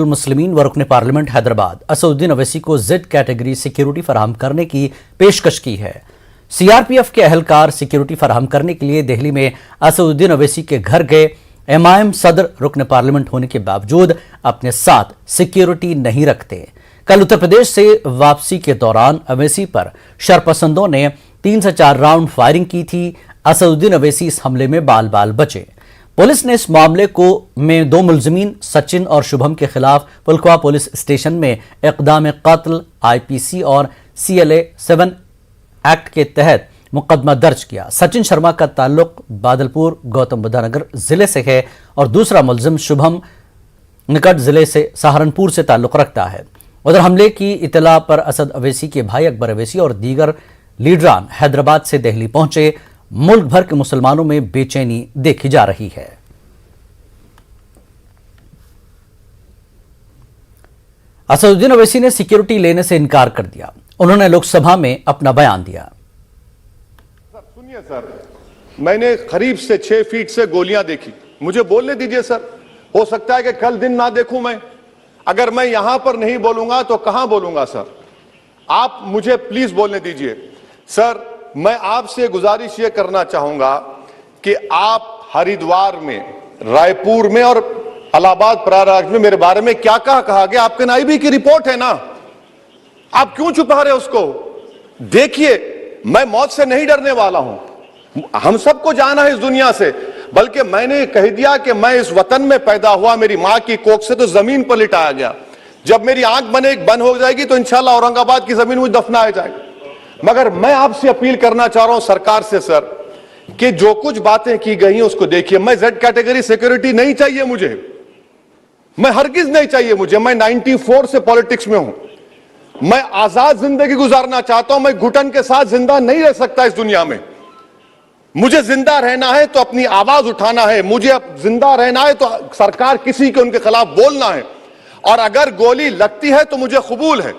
मुस्लिमीन व रुकन पार्लियामेंट हैदराबाद असदुद्दीन ओवैसी को जेड कैटेगरी सिक्योरिटी फराहम करने की पेशकश की है। सीआरपीएफ के अहलकार सिक्योरिटी फराहम करने के लिए दिल्ली में असदुद्दीन ओवैसी के घर गए। एमआईएम सदर रुकन पार्लियामेंट होने के बावजूद अपने साथ सिक्योरिटी नहीं रखते। कल उत्तर प्रदेश से वापसी के दौरान ओवैसी पर शरपसंदों ने 3 से 4 राउंड फायरिंग की थी। असदुद्दीन ओवैसी इस हमले में बाल बाल बचे। पुलिस ने इस मामले में 2 मुलजिमीन सचिन और शुभम के खिलाफ पुलखवा पुलिस स्टेशन में इक़दाम कत्ल आईपीसी और CLA 7 एक्ट के तहत मुकदमा दर्ज किया। सचिन शर्मा का ताल्लुक बादलपुर गौतम बुद्ध नगर जिले से है और दूसरा मुलजिम शुभम निकट जिले से सहारनपुर से ताल्लुक रखता है। उधर हमले की इतला पर असद ओवैसी के भाई अकबर ओवैसी और दीगर लीडरान हैदराबाद से दिल्ली पहुंचे। मुल्क भर के मुसलमानों में बेचैनी देखी जा रही है। असदुद्दीन ओवैसी ने सिक्योरिटी लेने से इनकार कर दिया। उन्होंने लोकसभा में अपना बयान दिया। सुनिए सर, मैंने करीब से 6 फीट से गोलियां देखी। मुझे बोलने दीजिए सर, हो सकता है कि कल दिन ना देखूं मैं। अगर मैं यहां पर नहीं बोलूंगा तो कहां बोलूंगा सर? आप मुझे प्लीज बोलने दीजिए सर। मैं आपसे गुजारिश ये करना चाहूंगा कि आप हरिद्वार में, रायपुर में और इलाहाबाद प्रयागराज में मेरे बारे में क्या कहा गया? आपके नाईबी की रिपोर्ट है ना, आप क्यों छुपा रहे उसको? देखिए, मैं मौत से नहीं डरने वाला हूं। हम सबको जाना है इस दुनिया से, बल्कि मैंने कह दिया कि मैं इस वतन में पैदा हुआ, मेरी मां की कोख से तो जमीन पर लिटाया गया। जब मेरी आंख बंद हो जाएगी तो इंशाल्लाह औरंगाबाद की जमीन मुझे दफनाया जाएगा। मगर मैं आपसे अपील करना चाह रहा हूं सरकार से सर, कि जो कुछ बातें की गई हैं उसको देखिए। मैं जेड कैटेगरी सिक्योरिटी नहीं चाहिए मुझे, मैं हरगिज नहीं चाहिए मुझे। मैं 94 से पॉलिटिक्स में हूं। मैं आजाद जिंदगी गुजारना चाहता हूं। मैं घुटन के साथ जिंदा नहीं रह सकता इस दुनिया में। मुझे जिंदा रहना है तो अपनी आवाज उठाना है। मुझे जिंदा रहना है तो सरकार किसी के उनके खिलाफ बोलना है, और अगर गोली लगती है तो मुझे कबूल है,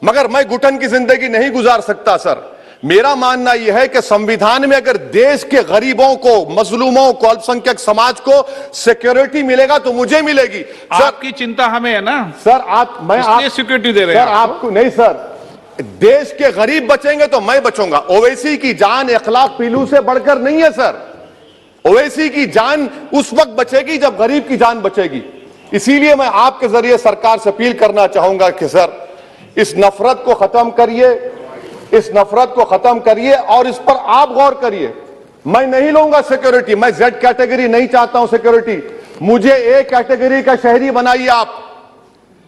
मगर मैं घुटन की जिंदगी नहीं गुजार सकता सर। मेरा मानना यह है कि संविधान में अगर देश के गरीबों को, मजलूमों को, अल्पसंख्यक समाज को सिक्योरिटी मिलेगा तो मुझे मिलेगी सर। आपकी चिंता हमें है ना सर। मैं सिक्योरिटी दे रहे हैं आपको नहीं सर। देश के गरीब बचेंगे तो मैं बचूंगा। ओवैसी की जान इखलाक पीलू से बढ़कर नहीं है सर। ओवैसी की जान उस वक्त बचेगी जब गरीब की जान बचेगी। इसीलिए मैं आपके जरिए सरकार से अपील करना चाहूंगा कि सर, इस नफरत को खत्म करिए, इस नफरत को खत्म करिए और इस पर आप गौर करिए। मैं नहीं लूंगा सिक्योरिटी। मैं जेड कैटेगरी नहीं चाहता हूं सिक्योरिटी। मुझे ए कैटेगरी का शहरी बनाइए। आप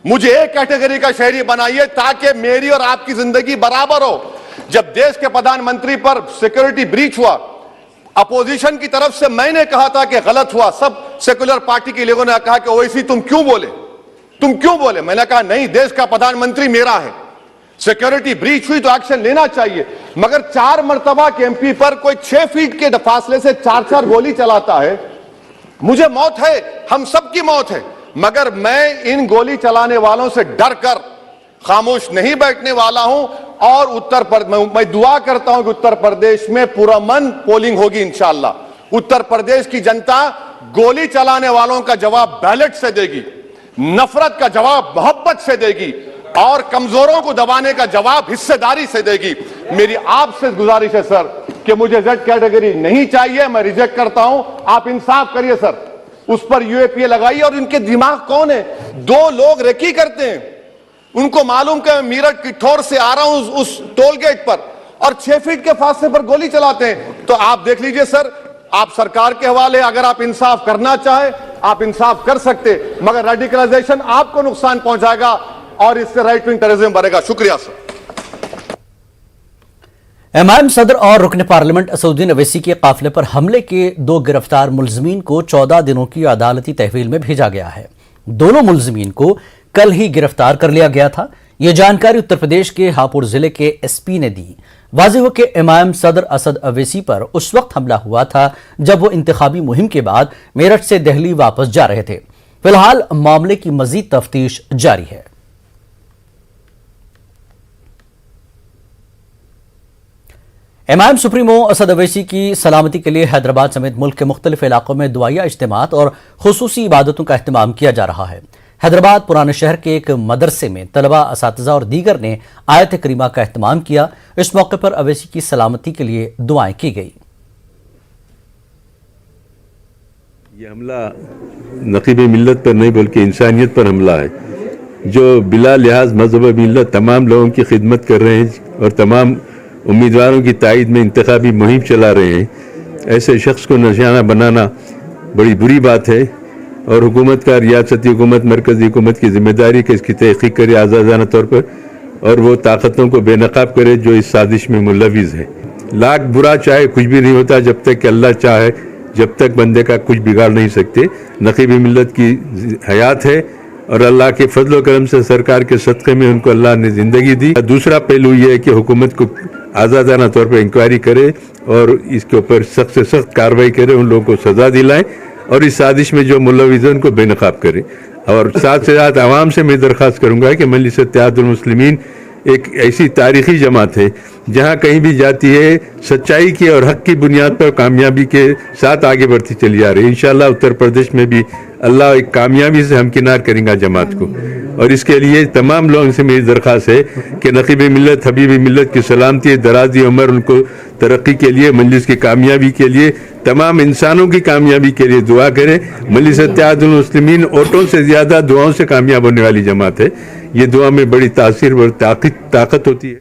मुझे ए कैटेगरी का शहरी बनाइए ताकि मेरी और आपकी जिंदगी बराबर हो। जब देश के प्रधानमंत्री पर सिक्योरिटी ब्रीच हुआ, अपोजिशन की तरफ से मैंने कहा था कि गलत हुआ। सब सेकुलर पार्टी के लोगों ने कहा कि ओवैसी तुम क्यों बोले? मैंने कहा नहीं, देश का प्रधानमंत्री मेरा है। सिक्योरिटी ब्रीच हुई तो एक्शन लेना चाहिए। मगर 4 मर्तबा के MP पर कोई 6 फीट के फासले से 4 गोली चलाता है। मुझे मौत है, हम सबकी मौत है, मगर मैं इन गोली चलाने वालों से डर कर खामोश नहीं बैठने वाला हूं। और मैं दुआ करता हूं कि उत्तर प्रदेश में पुरअमन पोलिंग होगी इंशाअल्लाह। उत्तर प्रदेश की जनता गोली चलाने वालों का जवाब बैलेट से देगी, नफरत का जवाब मोहब्बत से देगी, और कमजोरों को दबाने का जवाब हिस्सेदारी से देगी। मेरी आपसे गुजारिश है सर कि मुझे जेड कैटेगरी नहीं चाहिए, मैं रिजेक्ट करता हूं। आप इंसाफ करिए सर, उस पर UAPA लगाइए। और इनके दिमाग कौन है? 2 लोग रेकी करते हैं, उनको मालूम कि मैं मीरठ किठौर से आ रहा हूं उस टोल गेट पर, और 6 फीट के फासले पर गोली चलाते हैं। तो आप देख लीजिए सर, आप सरकार के हवाले। अगर आप इंसाफ करना चाहे आप इंसाफ कर सकते, मगर रेडिकलाइजेशन आपको नुकसान पहुंचाएगा और इससे राइट विंग टेररिज्म बढ़ेगा। शुक्रिया सर। एमआईएम सदर और रुकन पार्लियामेंट असदुद्दीन ओवैसी के काफिले पर हमले के 2 गिरफ्तार मुलजिमीन को 14 दिनों की अदालती तहवील में भेजा गया है। दोनों मुलजिमीन को कल ही गिरफ्तार कर लिया गया था। यह जानकारी उत्तर प्रदेश के हापुड़ जिले के SP ने दी। वाज़ेह हो कि एमआईएम सदर असद ओवैसी पर उस वक्त हमला हुआ था जब वो इंतखाबी मुहिम के बाद मेरठ से दिल्ली वापस जा रहे थे। फिलहाल मामले की मजीद तफ्तीश जारी है। एमआईएम सुप्रीमो असद ओवैसी की सलामती के लिए हैदराबाद समेत मुल्क के मुख्तलिफ इलाकों में दुआया इज्तिमात और खुसूसी इबादतों का अहतमाम किया जा रहा है। حیدرآباد پرانے شہر کے ایک مدرسے میں طلبہ، اساتذہ اور دیگر نے آیت کریمہ کا اہتمام کیا۔ اس موقع پر اویسی کی سلامتی کے لیے دعائیں کی گئی۔ یہ حملہ نقیب ملت پر نہیں بلکہ انسانیت پر حملہ ہے، جو بلا لحاظ مذہب و ملت تمام لوگوں کی خدمت کر رہے ہیں اور تمام امیدواروں کی تائید میں انتخابی مہم چلا رہے ہیں۔ ایسے شخص کو نشانہ بنانا بڑی بری بات ہے، اور حکومت کا، ریاستی حکومت، مرکزی حکومت کی ذمہ داری کہ اس کی تحقیق کرے آزادانہ طور پر، اور وہ طاقتوں کو بے نقاب کرے جو اس سازش میں ملوث ہے۔ لاکھ برا چاہے کچھ بھی نہیں ہوتا جب تک کہ اللہ چاہے، جب تک بندے کا کچھ بگاڑ نہیں سکتے۔ نقیب ملت کی حیات ہے اور اللہ کے فضل و کرم سے سرکار کے صدقے میں ان کو اللہ نے زندگی دی۔ دوسرا پہلو یہ ہے کہ حکومت کو آزادانہ طور پر انکوائری کرے اور اس کے اوپر سخت سے سخت کارروائی کرے، ان لوگوں کو سزا دلائیں، اور اس سازش میں جو ملوث ہیں ان کو بے نقاب کرے۔ اور ساتھ سے ساتھ عوام سے میں درخواست کروں گا کہ مجلس اتحاد المسلمین ایک ایسی تاریخی جماعت ہے جہاں کہیں بھی جاتی ہے سچائی کی اور حق کی بنیاد پر کامیابی کے ساتھ آگے بڑھتی چلی آ رہی ہے۔ انشاءاللہ اتر پردیش میں بھی اللہ ایک کامیابی سے ہمکنار کریں گا جماعت کو، اور اس کے لیے تمام لوگوں سے میری درخواست ہے کہ نقیب ملت، حبیب ملت کی سلامتی، درازی عمر، ان کو ترقی کے لیے، مجلس کی کامیابی کے لیے، تمام انسانوں کی کامیابی کے لیے دعا کریں۔ مجلس اتحاد المسلمین ووٹوں سے زیادہ دعاؤں سے کامیاب ہونے والی جماعت ہے۔ یہ دعا میں بڑی تاثیر اور طاقت ہوتی ہے۔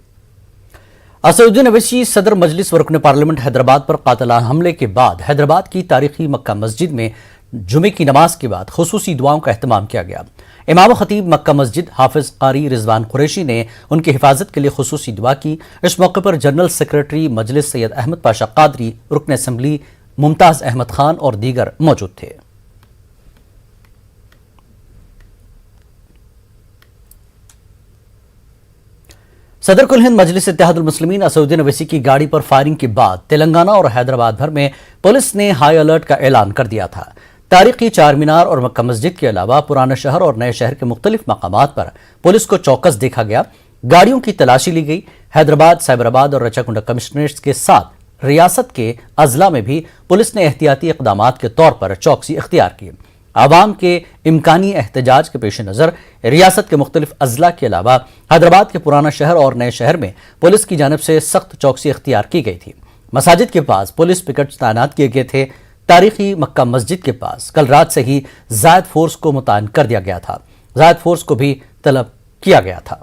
اسد الدین اویسی صدر مجلس و رکن پارلیمنٹ حیدرآباد پر قاتلانہ حملے کے بعد حیدرآباد کی تاریخی مکہ مسجد میں جمعے کی نماز کے بعد خصوصی دعاؤں کا اہتمام کیا گیا۔ امام و خطیب مکہ مسجد حافظ قاری رضوان قریشی نے ان کی حفاظت کے لیے خصوصی دعا کی۔ اس موقع پر جنرل سیکرٹری مجلس سید احمد پاشا قادری، رکن اسمبلی ممتاز احمد خان اور دیگر موجود تھے۔ صدر کل ہند مجلس اتحاد المسلمین اسد الدین اویسی کی گاڑی پر فائرنگ کے بعد تلنگانہ اور حیدرآباد بھر میں پولیس نے ہائی الرٹ کا اعلان کر دیا تھا۔ تاریخی چار مینار اور مکہ مسجد کے علاوہ پرانا شہر اور نئے شہر کے مختلف مقامات پر پولیس کو چوکس دیکھا گیا۔ گاڑیوں کی تلاشی لی گئی۔ حیدرآباد، سائبرآباد اور رچاکنڈا کمشنریٹس کے ساتھ ریاست کے اضلاع میں بھی پولیس نے احتیاطی اقدامات کے طور پر چوکسی اختیار کی۔ عوام کے امکانی احتجاج کے پیش نظر ریاست کے مختلف اضلاع کے علاوہ حیدرآباد کے پرانا شہر اور نئے شہر میں پولیس کی جانب سے سخت چوکسی اختیار کی گئی تھی۔ مساجد کے پاس پولیس پکٹس تعینات کیے گئے تھے۔ تاریخی مکہ مسجد کے پاس کل رات سے ہی زائد فورس کو متعین کر دیا گیا تھا۔ زائد فورس کو بھی طلب کیا گیا تھا۔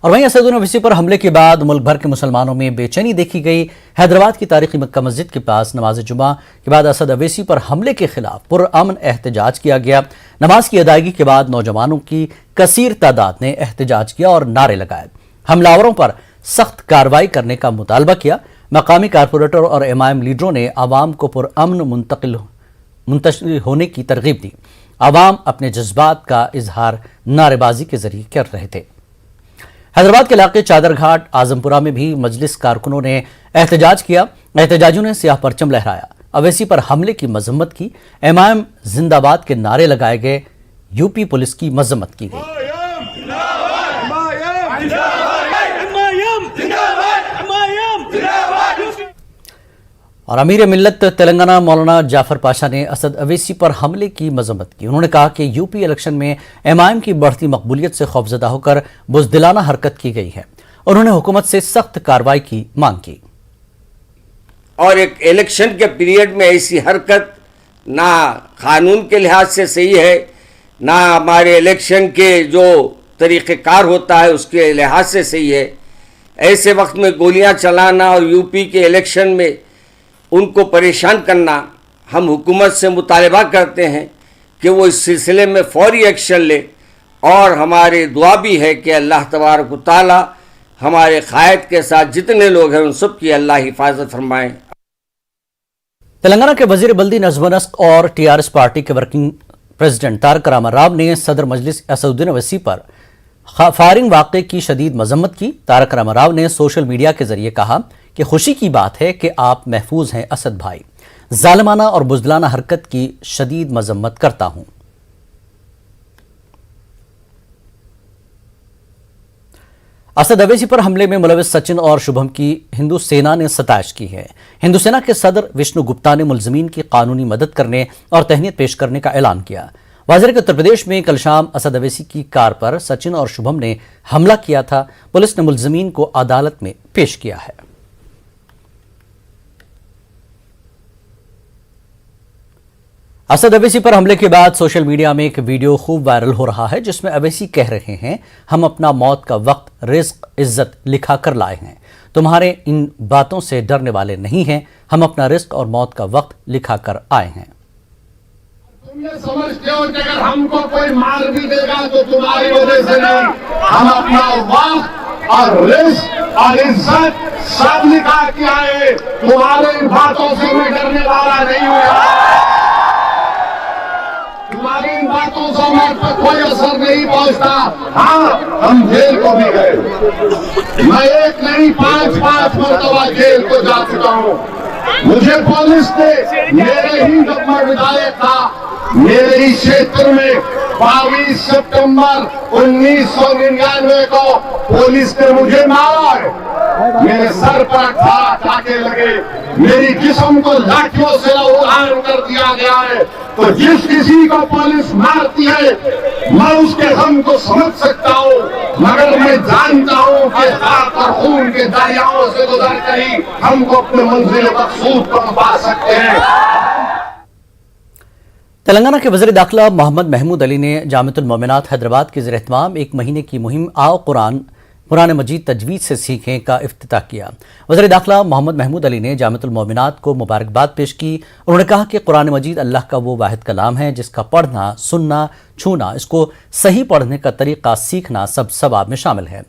اور وہیں اسد الدین اویسی پر حملے کے بعد ملک بھر کے مسلمانوں میں بے چینی دیکھی گئی۔ حیدرآباد کی تاریخی مکہ مسجد کے پاس نماز جمعہ کے بعد اسد اویسی پر حملے کے خلاف پرامن احتجاج کیا گیا۔ نماز کی ادائیگی کے بعد نوجوانوں کی کثیر تعداد نے احتجاج کیا اور نعرے لگائے۔ حملہ آوروں پر سخت کارروائی کرنے کا مطالبہ کیا۔ مقامی کارپوریٹر اور امام لیڈروں نے عوام کو پرامن منتشر ہونے کی ترغیب دی۔ عوام اپنے جذبات کا اظہار نعرے بازی کے ذریعے کر رہے تھے۔ حیدرآباد کے علاقے چادر گھاٹ، اعظم پورہ میں بھی مجلس کارکنوں نے احتجاج کیا۔ احتجاجیوں نے سیاہ پرچم لہرایا، اویسی پر حملے کی مذمت کی، امام زندہ باد کے نعرے لگائے گئے، یوپی پولیس کی مذمت کی گئی۔ اور امیر ملت تلنگانہ مولانا جعفر پاشا نے اسد اویسی پر حملے کی مذمت کی۔ انہوں نے کہا کہ یوپی الیکشن میں امائم کی بڑھتی مقبولیت سے خوفزدہ ہو کر بزدلانہ حرکت کی گئی ہے۔ انہوں نے حکومت سے سخت کارروائی کی مانگ کی۔ اور ایک الیکشن کے پیریڈ میں ایسی حرکت نہ قانون کے لحاظ سے صحیح ہے، نہ ہمارے الیکشن کے جو طریقہ کار ہوتا ہے اس کے لحاظ سے صحیح ہے۔ ایسے وقت میں گولیاں چلانا اور یوپی کے الیکشن میں ان کو پریشان کرنا، ہم حکومت سے مطالبہ کرتے ہیں کہ وہ اس سلسلے میں فوری ایکشن لے، اور ہماری دعا بھی ہے کہ اللہ تبارک و تعالی ہمارے قائد کے ساتھ جتنے لوگ ہیں ان سب کی اللہ حفاظت فرمائیں۔ تلنگانہ کے وزیر بلدی نظم و نسق اور ٹی آر ایس پارٹی کے ورکنگ پریزیڈنٹ تارک راما راو نے صدر مجلس اسد الدین اویسی پر فائرنگ واقعے کی شدید مذمت کی۔ تارک راما راو نے سوشل میڈیا کے ذریعے کہا کہ خوشی کی بات ہے کہ آپ محفوظ ہیں اسد بھائی، ظالمانہ اور بزدلانہ حرکت کی شدید مذمت کرتا ہوں۔ اسد اویسی پر حملے میں ملوث سچن اور شبھم کی ہندو سینا نے ستائش کی ہے۔ ہندو سینا کے صدر وشنو گپتا نے ملزمین کی قانونی مدد کرنے اور تہنیت پیش کرنے کا اعلان کیا۔ वाज़ेह कि उत्तर प्रदेश में कल शाम असद अवैसी की कार पर सचिन और शुभम ने हमला किया था। पुलिस ने मुलजमीन को अदालत में पेश किया है। असद अवैसी पर हमले के बाद सोशल मीडिया में एक वीडियो खूब वायरल हो रहा है, जिसमें अवैसी कह रहे हैं, हम अपना मौत का वक्त, रिस्क, इज्जत लिखा कर लाए हैं। तुम्हारे इन बातों से डरने वाले नहीं हैं। हम अपना रिस्क और मौत का वक्त लिखा कर आए हैं। तुम ये समझते हो कि अगर हमको कोई मार भी देगा तो तुम्हारी वजह से नहीं, हम अपना वक्त और रिस्क और इज्जत सब लिखा के आए। तुम्हारे इन बातों से मैं डरने वाला नहीं हूँ। तुम्हारी इन बातों से हमारे पर कोई असर नहीं पहुंचता। हाँ, हम जेल को भी गए। मैं एक नहीं 5 मरतबा जेल को जा चुका हूँ। मुझे पुलिस ने मेरे ही जब मैं विधायक था, मेरे ही क्षेत्र में 22 सितंबर 1999 को पुलिस ने मुझे मारा है। मेरे सर पर टाके लगे, मेरी जिस्म को लाठियों से लहूलुहान कर दिया गया है। तो जिस किसी को पुलिस मारती है, मैं उसके गम को समझ सकता हूँ, मगर मैं जानता हूँ कि हाथ और खून के दरियाओं से गुजर कर ही हमको अपने मंजिल मकसूद पर पा सकते हैं। तेलंगाना के वज़ीर दाखिला मोहम्मद महमूद अली ने जामिअतुल मोमिनात हैदराबाद के ज़ेर-ए-एहतमाम एक महीने की मुहिम आओ कुरान मजीद तजवीज़ से सीखें का इफ्तिताह किया। वज़ीर दाखिला मोहम्मद महमूद अली ने जामिअतुल मोमिनात को मुबारकबाद पेश की। उन्होंने कहा कि कुरान मजीद अल्लाह का वो वाहिद कलाम है जिसका पढ़ना, सुनना, छूना, इसको सही पढ़ने का तरीक़ा सीखना सब सवाब में शामिल है।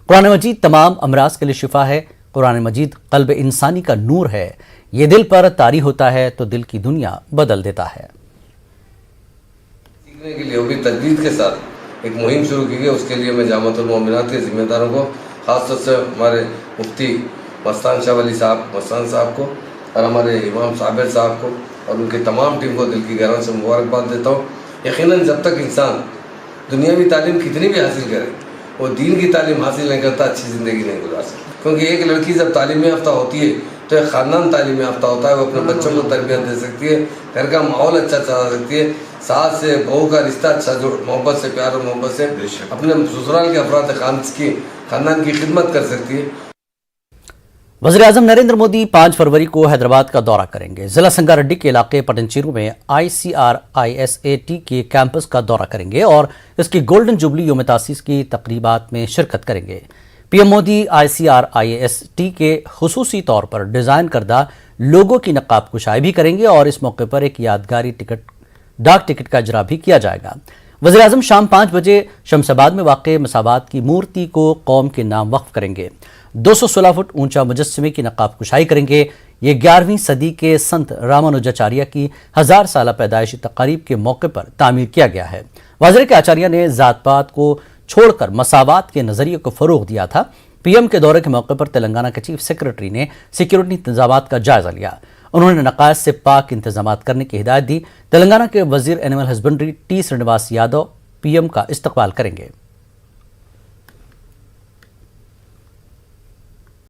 कुरान मजीद तमाम अमराज के लिए शिफा है। कुरान मजीद क़ल्ब इंसानी का नूर है। ये दिल पर तारी होता है तो दिल की दुनिया बदल देता है। सीखने के लिए वो भी तजवीज़ के साथ एक मुहिम शुरू की गई। उसके लिए मैं जामिअतुल मोमिनात के ज़िम्मेदारों को, ख़ासतौर से हमारे मुफ्ती मस्तान शाह वली साहब मस्तान साहब को और हमारे इमाम साबिर साहब को और उनकी तमाम टीम को दिल की गहराई से मुबारकबाद देता हूँ। यकीनन जब तक इंसान दुनियावी तालीम कितनी भी हासिल करे, वो दीन की तालीम हासिल नहीं करता, अच्छी ज़िंदगी नहीं गुजार सकता। क्योंकि एक लड़की जब तालीम याफ्ता होती है तो एक ख़ानदान तालीम याफ्ता होता है। वो अपने बच्चों को तरबियत दे सकती है, घर का माहौल अच्छा चला सकती है, सास से बहू का रिश्ता अच्छा जो मोहब्बत से, प्यार और मोहब्बत से अपने ससुराल के अफराद खानदान की खिदमत कर सकती है। वज़ीर आज़म नरेंद्र मोदी 5 फरवरी को हैदराबाद का दौरा करेंगे। जिला संगारेड्डी के इलाके पटनचेरू में ICRISAT के कैंपस का दौरा करेंगे और इसकी गोल्डन जुबली यौम तासीस की तकरीबात में शिरकत करेंगे। पीएम मोदी ICRISAT के खुसूसी तौर पर डिज़ाइन करदा लोगों की नकाब कुशाई भी करेंगे और इस मौके पर एक यादगारी डाक टिकट का इजरा भी किया जाएगा। वज़ीर आज़म शाम 5 बजे शमशाबाद में वाक़े मसावात की मूर्ति को कौम के नाम वक्फ करेंगे। 216 फुट ऊंचा मुजस्समे की नकाब कुशाई करेंगे। ये 11वीं सदी के संत रामानुजाचार्य की 1000 साला पैदाइशी तक़रीब के मौके पर तामीर किया गया है। वाज़ेह कि आचार्य ने ज़ात पात को छोड़कर मसावात के नज़रिए को फ़रोग़ दिया था। पीएम के दौरे के मौके पर तेलंगाना के चीफ सेक्रेटरी ने सिक्योरिटी इंतज़ामात का जायज़ा लिया। उन्होंने नक़ाइस से पाक इंतज़ामात करने की हिदायत दी। तेलंगाना के वज़ीर animal husbandry T Srinivas Yadav PM का इस्तकबाल करेंगे।